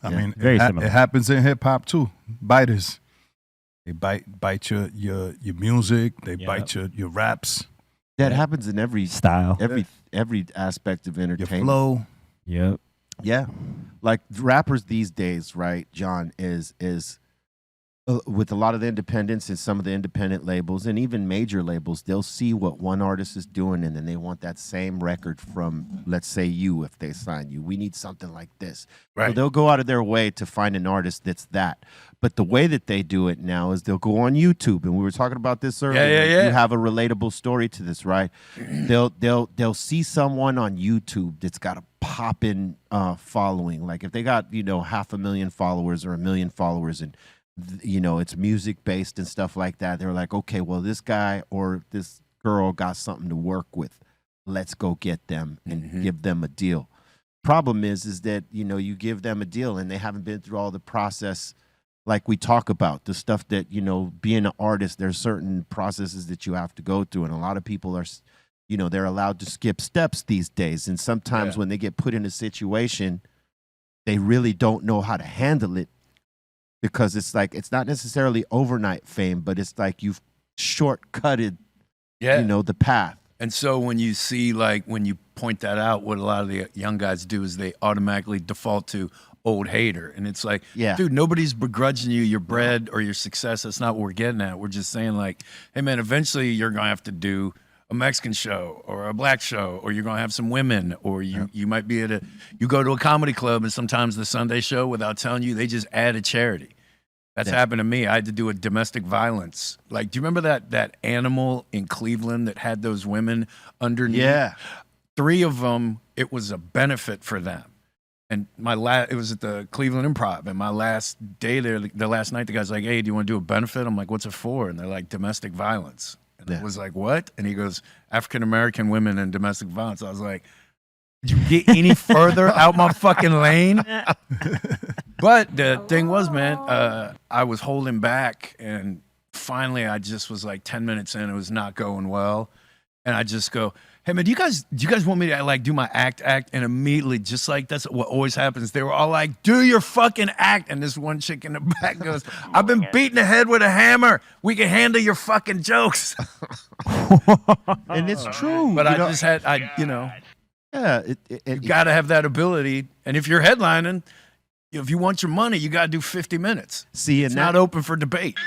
I mean, very similar. It happens in hip hop too. Biters, they bite your music. They bite your raps. That happens in every style, every aspect of entertainment. Your flow. Yep. Yeah, like rappers these days, right? John is with a lot of the independents and some of the independent labels and even major labels, they'll see what one artist is doing and then they want that same record from, let's say, you, if they sign you. We need something like this. Right. So they'll go out of their way to find an artist that's that. But the way that they do it now is they'll go on YouTube, and we were talking about this earlier. Yeah. You have a relatable story to this, right? They'll see someone on YouTube that's got a poppin' following. Like if they got 500,000 followers or 1 million followers, and it's music based and stuff like that. They're like, okay, well, this guy or this girl got something to work with. Let's go get them and give them a deal. Problem is that, you give them a deal and they haven't been through all the process like we talk about, the stuff that, being an artist, there's certain processes that you have to go through. And a lot of people are, they're allowed to skip steps these days. And sometimes when they get put in a situation, they really don't know how to handle it. Because it's like, it's not necessarily overnight fame, but it's like you've shortcutted, the path. And so when you see, like, when you point that out, what a lot of the young guys do is they automatically default to old hater. And it's like, dude, nobody's begrudging you your bread or your success. That's not what we're getting at. We're just saying, like, hey, man, eventually you're going to have to do a Mexican show or a black show, or you're going to have some women, or you might be you go to a comedy club, and sometimes the Sunday show, without telling you, they just add a charity. That's happened to me. I had to do a domestic violence. Like, do you remember that animal in Cleveland that had those women underneath? Yeah. 3 of them, it was a benefit for them. And it was at the Cleveland Improv, and my last day there, the last night, the guy's like, hey, do you want to do a benefit? I'm like, what's it for? And they're like, domestic violence. And I was like, what? And he goes, African-American women and domestic violence. I was like, did you get any further out my fucking lane? But the thing was, man, I was holding back, and finally I just was like 10 minutes in, it was not going well. And I just go, hey man, do you guys want me to like do my act? And immediately, just like that's what always happens, they were all like, do your fucking act. And this one chick in the back goes, I've been beating the head with a hammer. We can handle your fucking jokes. And it's true. But you got to have that ability. And if you're headlining, if you want your money, you got to do 50 minutes. See, it's not open for debate.